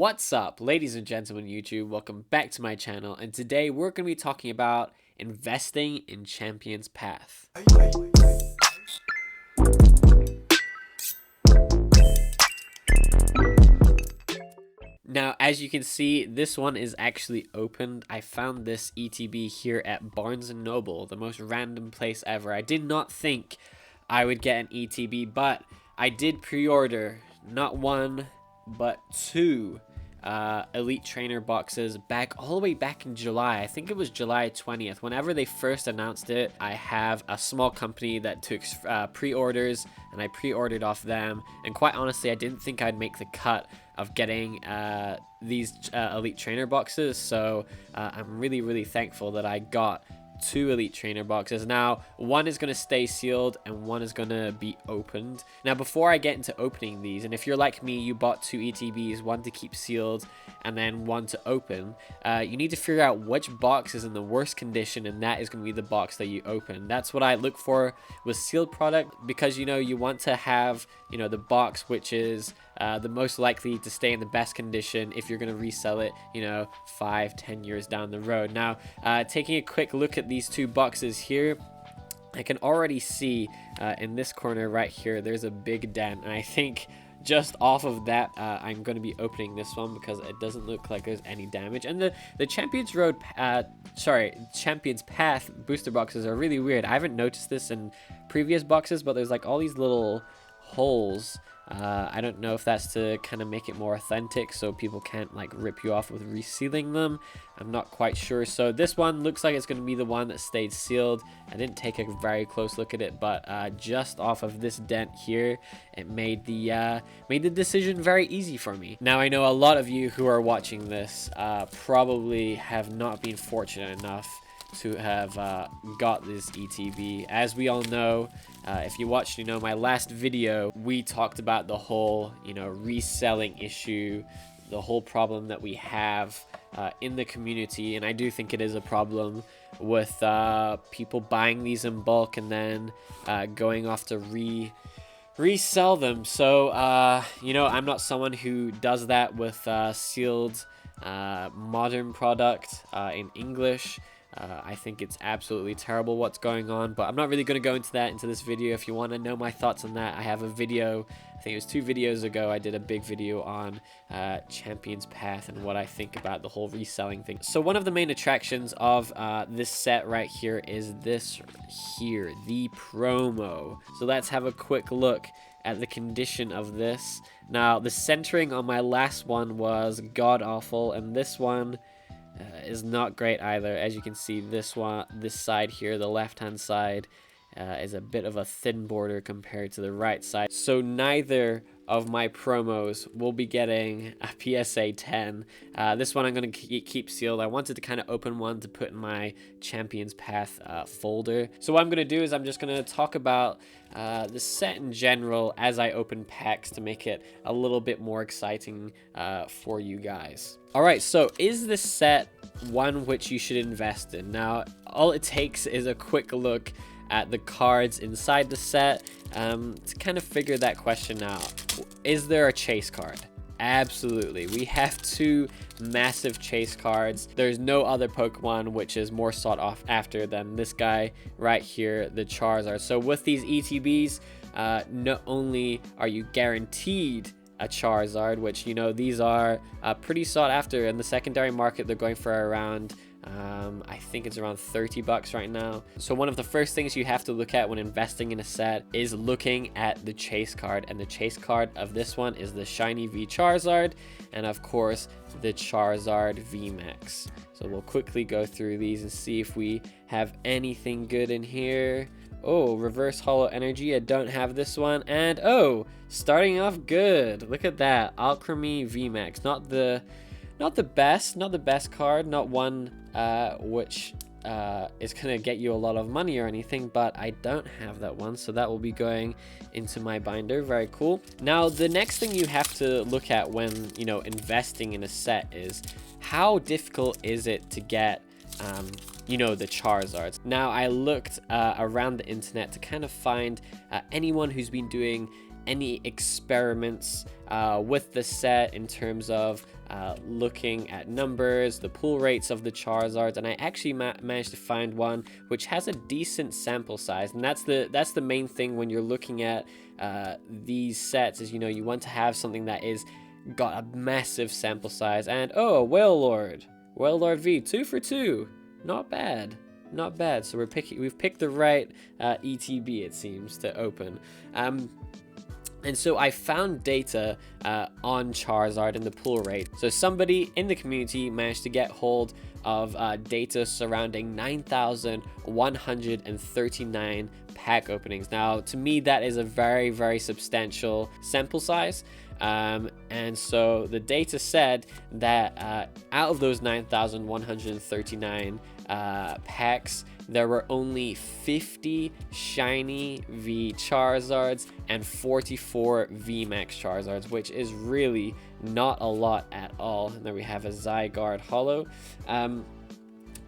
What's up, ladies and gentlemen, YouTube? Welcome back to my channel, and today we're going to be talking about investing in Champions Path. Now, as you can see, this one is actually opened. I found this ETB here at Barnes & Noble, the most random place ever. I did not think I would get an ETB, but I did pre-order not one, but two Elite Trainer boxes all the way back in July. I think it was July 20th. Whenever they first announced it, I have a small company that took pre-orders, and I pre-ordered off them. And quite honestly, I didn't think I'd make the cut of getting these Elite Trainer boxes. So I'm really thankful that I got two Elite Trainer boxes. Now, one is going to stay sealed and one is going to be opened. Now, before I get into opening these, and if you're like me, you bought two ETBs, one to keep sealed and then one to open, you need to figure out which box is in the worst condition, and that is going to be the box that you open. That's what I look for with sealed product, because you want to have the box which is the most likely to stay in the best condition if you're going to resell it 5-10 years down the road. Now, taking a quick look at these two boxes here, I can already see in this corner right here there's a big dent, and I think just off of that I'm going to be opening this one because it doesn't look like there's any damage. And the Champions Path booster boxes are really weird. I haven't noticed this in previous boxes, but there's like all these little holes. I don't know if that's to kind of make it more authentic so people can't like rip you off with resealing them. I'm not quite sure. So this one looks like it's going to be the one that stayed sealed. I didn't take a very close look at it, but just off of this dent here, it made the decision very easy for me. Now, I know a lot of you who are watching this probably have not been fortunate enough to have got this ETB. As we all know, if you watched my last video, we talked about the whole reselling issue, the whole problem that we have in the community. And I do think it is a problem with people buying these in bulk and then going off to resell them. So I'm not someone who does that with sealed modern product in English. I think it's absolutely terrible what's going on, but I'm not really going to go into this video. If you want to know my thoughts on that, I have a video, I think it was 2 videos ago, I did a big video on Champions Path and what I think about the whole reselling thing. So one of the main attractions of this set right here is this here, the promo. So let's have a quick look at the condition of this. Now, the centering on my last one was god awful, and this one is not great either. As you can see, this side here, the left hand side, is a bit of a thin border compared to the right side. So neither of my promos will be getting a PSA 10. This one I'm going to keep sealed. I wanted to kind of open one to put in my Champions Path folder. So what I'm going to do is I'm just going to talk about the set in general as I open packs to make it a little bit more exciting for you guys. Alright, so is this set one which you should invest in? Now, all it takes is a quick look at the cards inside the set to kind of figure that question out. Is there a chase card? Absolutely. We have 2 massive chase cards. There's no other Pokemon which is more sought after than this guy right here, the Charizard. So with these ETBs, not only are you guaranteed a Charizard, which these are pretty sought after in the secondary market. They're going for around I think it's around 30 bucks right now. So one of the first things you have to look at when investing in a set is looking at the chase card, and the chase card of this one is the Shiny V Charizard, and of course the Charizard VMAX. So we'll quickly go through these and see if we have anything good in here. Oh, reverse holo energy, I don't have this one. And oh, starting off good, look at that, Alchemy VMAX. Not the best card, not one which is gonna get you a lot of money or anything, but I don't have that one, so that will be going into my binder. Very cool. Now, the next thing you have to look at when investing in a set is how difficult is it to get the Charizards. Now, I looked around the internet to kind of find anyone who's been doing any experiments with the set in terms of looking at numbers, the pull rates of the Charizards, and I actually managed to find one which has a decent sample size. And that's the main thing when you're looking at these sets, is, you know, you want to have something that is got a massive sample size. And oh, Wailord V, 2 for 2, not bad. Not bad. So we've picked the right ETB, it seems, to open. And so I found data on Charizard and the pull rate. So somebody in the community managed to get hold of data surrounding 9,139 pack openings. Now, to me, that is a very, very substantial sample size. And so the data said that out of those 9,139 packs, there were only 50 shiny V Charizards and 44 V Max Charizards, which is really not a lot at all. And then we have a Zygarde Holo.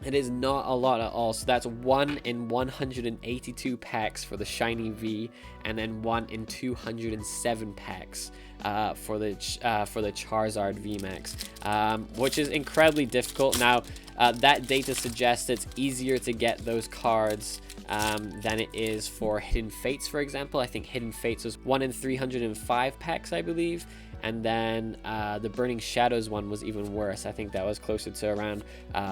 It is not a lot at all. So that's 1 in 182 packs for the shiny V, and then 1 in 207 packs for the Charizard VMAX, which is incredibly difficult. Now, that data suggests it's easier to get those cards than it is for Hidden Fates, for example. I think Hidden Fates was 1 in 305 packs, I believe. And then the Burning Shadows one was even worse. I think that was closer to around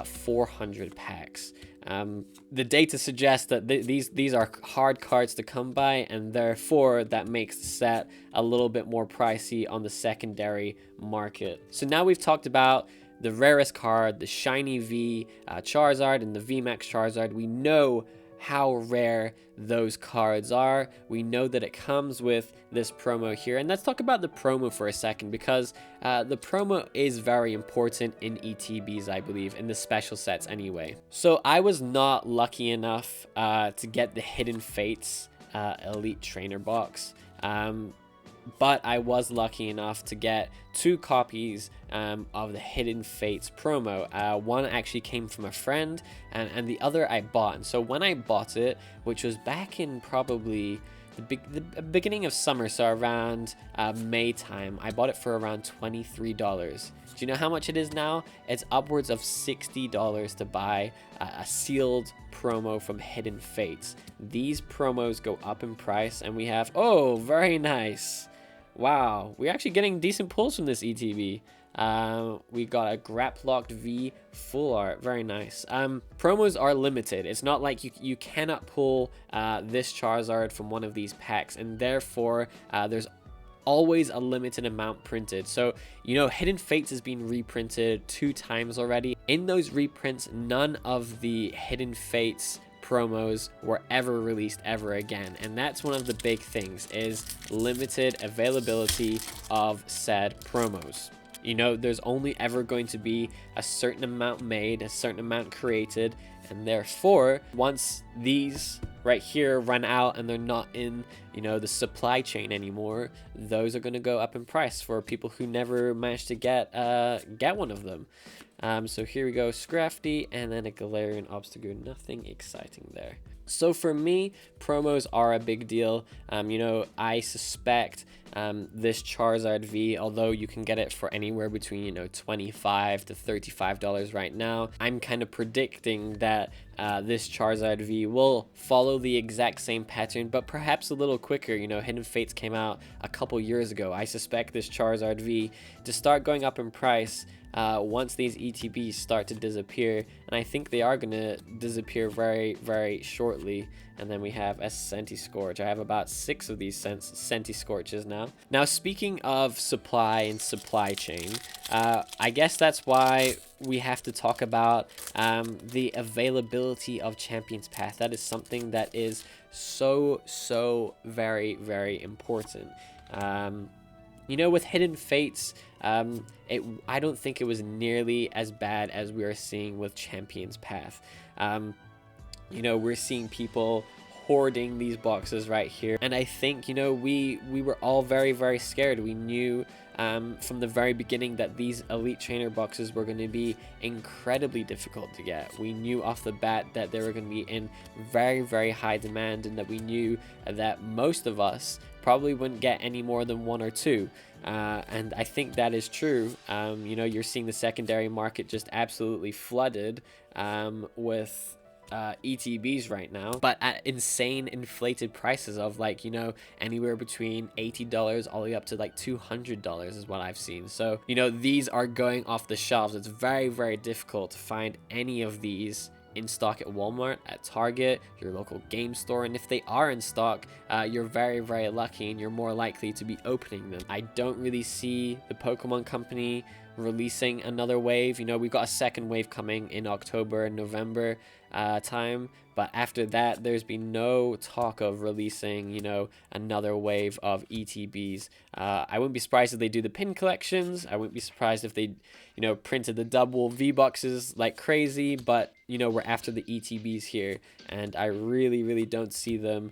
400 packs. The data suggests that these are hard cards to come by, and therefore that makes the set a little bit more pricey on the secondary market. So now we've talked about the rarest card, the shiny V Charizard and the VMAX Charizard. We know how rare those cards are. We know that it comes with this promo here, and let's talk about the promo for a second, because the promo is very important in ETBs, I believe, in the special sets anyway. So I was not lucky enough to get the Hidden Fates Elite Trainer box, but I was lucky enough to get 2 copies of the Hidden Fates promo. One actually came from a friend, and the other I bought. And so when I bought it, which was back in probably the beginning of summer, so around May time, I bought it for around $23. Do you know how much it is now? It's upwards of $60 to buy a sealed promo from Hidden Fates. These promos go up in price, and we have, oh, very nice. Wow, we're actually getting decent pulls from this ETB. We got a Graplocked V full art, very nice. Promos are limited. It's not like you cannot pull this Charizard from one of these packs, and therefore there's always a limited amount printed. So, you know, Hidden Fates has been reprinted 2 times already. In those reprints, none of the Hidden Fates promos were ever released ever again, and that's one of the big things, is limited availability of said promos. You know, there's only ever going to be a certain amount made, a certain amount created, and therefore once these right here run out and they're not in, you know, the supply chain anymore, those are going to go up in price for people who never managed to get one of them. So here we go, Scrafty, and then a Galarian Obstagoon. Nothing exciting there. So for me, promos are a big deal. You know, I suspect this Charizard V, although you can get it for anywhere between, you know, $25 to $35 right now, I'm kind of predicting that this Charizard V will follow the exact same pattern, but perhaps a little quicker. You know, Hidden Fates came out a couple years ago. I suspect this Charizard V to start going up in price once these ETBs start to disappear, and I think they are going to disappear very, very shortly. And then we have a Scentiscorch. I have about 6 of these Scentiscorches now. Now, speaking of supply and supply chain, I guess that's why we have to talk about the availability of Champions Path. That is something that is so very, very important. You know, with Hidden Fates, I don't think it was nearly as bad as we are seeing with Champions Path. You know, we're seeing people hoarding these boxes right here, and I think, you know, we were all very, very scared. We knew from the very beginning that these elite trainer boxes were going to be incredibly difficult to get. We knew off the bat that they were going to be in very, very high demand, and that we knew that most of us probably wouldn't get any more than one or two. And I think that is true. You know, you're seeing the secondary market just absolutely flooded with ETBs right now, but at insane inflated prices of, like, you know, anywhere between $80 all the way up to like $200 is what I've seen. So, you know, these are going off the shelves. It's very, very difficult to find any of these in stock at Walmart, at Target, your local game store, and if they are in stock, you're very, very lucky and you're more likely to be opening them. I don't really see the Pokemon Company releasing another wave. You know, we've got a second wave coming in October and November time, but after that there's been no talk of releasing, you know, another wave of ETBs. I wouldn't be surprised if they do the pin collections. I wouldn't be surprised if they, you know, printed the double V boxes like crazy, but you know, we're after the ETBs here, and I really, really don't see them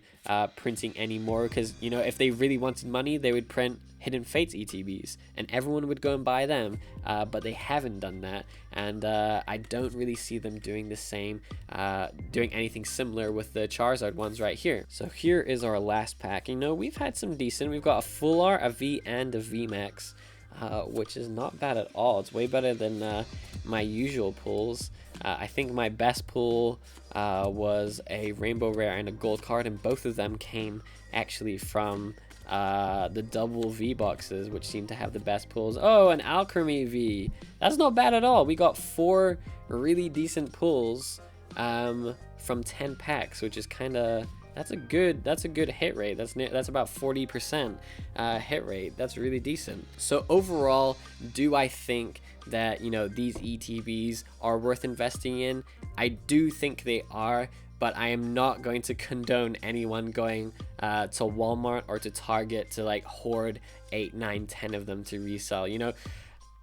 printing anymore, because, you know, if they really wanted money, they would print Hidden Fates ETBs and everyone would go and buy them, but they haven't done that, and I don't really see them doing the same, doing anything similar with the Charizard ones right here. So here is our last pack. You know, we've had some decent, we've got a Full Art, a V, and a VMAX, which is not bad at all. It's way better than my usual pulls. I think my best pull was a Rainbow Rare and a Gold card, and both of them came actually from the double V boxes, which seem to have the best pulls. Oh, an Alchemy V. That's not bad at all. We got 4 really decent pulls from 10 packs, which is kind of, that's a good hit rate. That's about 40% hit rate. That's really decent. So overall, do I think that, you know, these ETBs are worth investing in? I do think they are, but I am not going to condone anyone going to Walmart or to Target to like hoard 8, 9, 10 of them to resell. You know,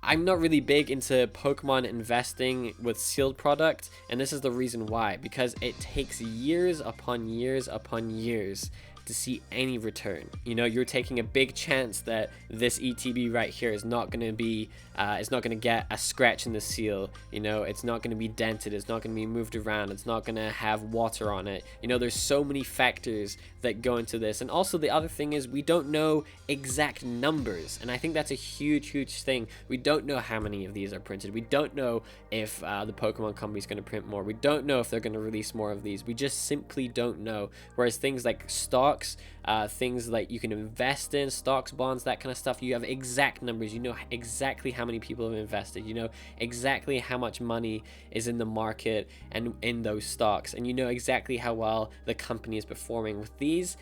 I'm not really big into Pokemon investing with sealed product, and this is the reason why, because it takes years upon years upon years to see any return. You know, you're taking a big chance that this ETB right here is not going to be it's not going to get a scratch in the seal. You know, it's not going to be dented, it's not going to be moved around, it's not going to have water on it. You know, there's so many factors that go into this. And also the other thing is, we don't know exact numbers, and I think that's a huge thing. We don't know how many of these are printed. We don't know if the Pokemon Company is going to print more. We don't know if they're going to release more of these. We just simply don't know. Whereas things like stocks, things like you can invest in, stocks, bonds, that kind of stuff, you have exact numbers. You know exactly how many people have invested. You know exactly how much money is in the market and in those stocks, and you know exactly how well the company is performing. With these,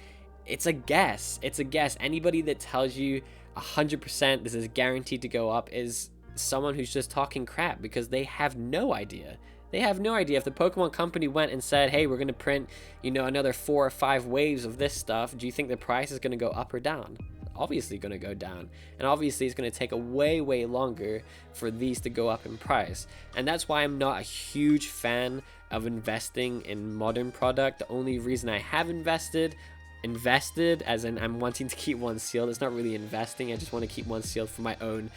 it's a guess. It's a guess. Anybody that tells you 100% this is guaranteed to go up is someone who's just talking crap, because they have no idea. They have no idea. If the Pokemon Company went and said, hey, we're going to print, you know, another 4 or 5 waves of this stuff, do you think the price is going to go up or down? Obviously going to go down, and obviously it's going to take a way longer for these to go up in price. And that's why I'm not a huge fan of investing in modern product. The only reason I have invested as in I'm wanting to keep one sealed. It's not really investing. I just want to keep one sealed for my own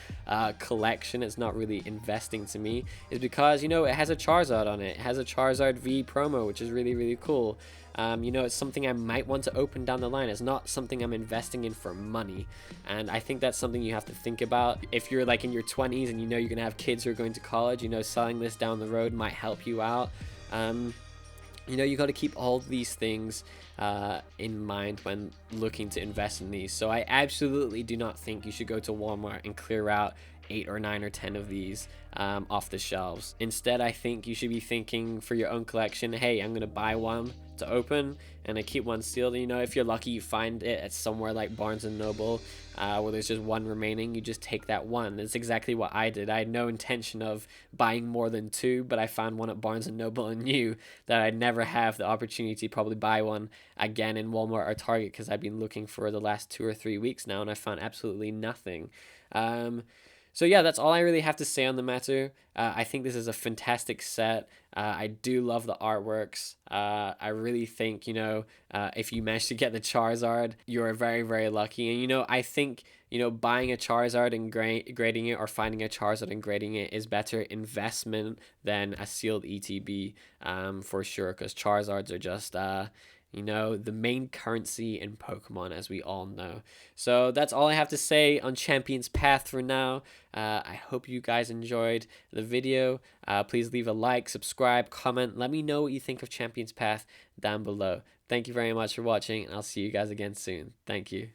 collection. It's not really investing to me, is because, you know, it has a Charizard on it. It has a Charizard V promo, which is really cool. You know, it's something I might want to open down the line. It's not something I'm investing in for money, and I think that's something you have to think about. If you're like in your 20s and you know you're gonna have kids who are going to college, you know, selling this down the road might help you out. You know, you got to keep all these things in mind when looking to invest in these. So I absolutely do not think you should go to Walmart and clear out 8 or 9 or 10 of these off the shelves. Instead, I think you should be thinking for your own collection, hey, I'm gonna buy one to open and I keep one sealed. You know, if you're lucky, you find it at somewhere like Barnes and Noble where there's just one remaining. You just take that one. That's exactly what I did. I had no intention of buying more than 2, but I found one at Barnes and Noble and knew that I'd never have the opportunity to probably buy one again in Walmart or Target, because I've been looking for the last 2 or 3 weeks now and I found absolutely nothing. So yeah, that's all I really have to say on the matter. I think this is a fantastic set. I do love the artworks. I really think, if you manage to get the Charizard, you're very, very lucky. And, I think, buying a Charizard and grading it, or finding a Charizard and grading it, is better investment than a sealed ETB, for sure, because Charizards are just, the main currency in Pokemon, as we all know. So that's all I have to say on Champion's Path for now. I hope you guys enjoyed the video. Please leave a like, subscribe, comment. Let me know what you think of Champion's Path down below. Thank you very much for watching, and I'll see you guys again soon. Thank you.